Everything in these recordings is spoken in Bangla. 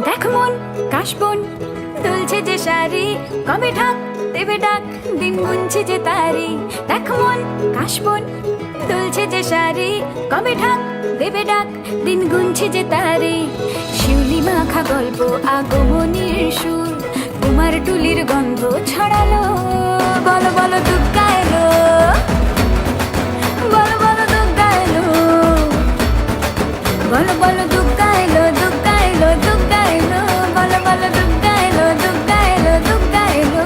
দেখ মন কাশবন দুলছে যে শাড়ি, কবে ঢাক দেবে ডাক, দিন গুনছে যে তারি। দেখ মন কাশবন দুলছে যে শাড়ি, কবে ঢাক দেবে ডাক, দিন গুনছে যে তারি। শিউলি মাখা গল্প আগমনীর সুর, তোমার টুলির গন্ধ ছড়ালো। বলো বলো দুগ্গা এলো, বলো বলো দুগ্গা এলো, বলো বলো দুগ্গা এলো, দুগ্গা এলো, দুগ্গা এলো, বলো বলো দুগ্গা এলো, দুগ্গা এলো, দুগ্গা এলো।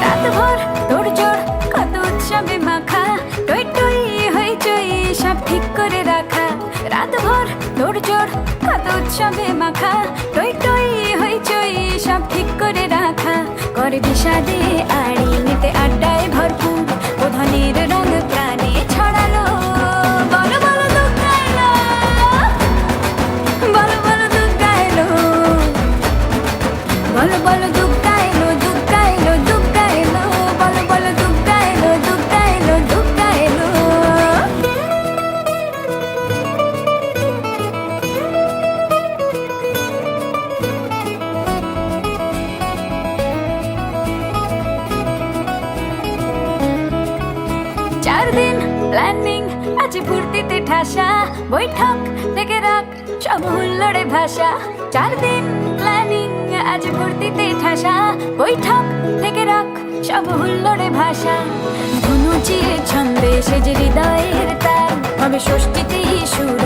রাতভর তোড়জোড় কত উৎসবে মাখা, টই টই হইচই সব ঠিক করে রাখা। রাতভর তোড়জোড় কত উৎসবে মাখা, টই টই হইচই সব ঠিক করে রাখা। করে বিষাদে আড়ি নিতে আড্ডায় ভরপুর, প্রধানের রং প্রাণে ছড়ালো। বলো বলো দুগ্গা এলো, বলো বলো দুগ্গা এলো, বলো বলো দুগ্গা এলো, দুগ্গা এলো, দুগ্গা এলো, বলো বলো দুগ্গা এলো, দুগ্গা এলো, দুগ্গা এলো। চার দিন প্ল্যানিং আজ ফুর্তিতে ঠাসা, বৈঠক থেকে রাখ সব হুল্লোড়ে ভাষা। চার দিন প্ল্যানিং আজ ফুর্তিতে ঠাসা, বৈঠক থেকে রাখ সব হুল্লোড়ে ভাষা। ধনুচির ছন্দে সেজে হৃদয়ের তার, হবে ষষ্ঠীতেই সুর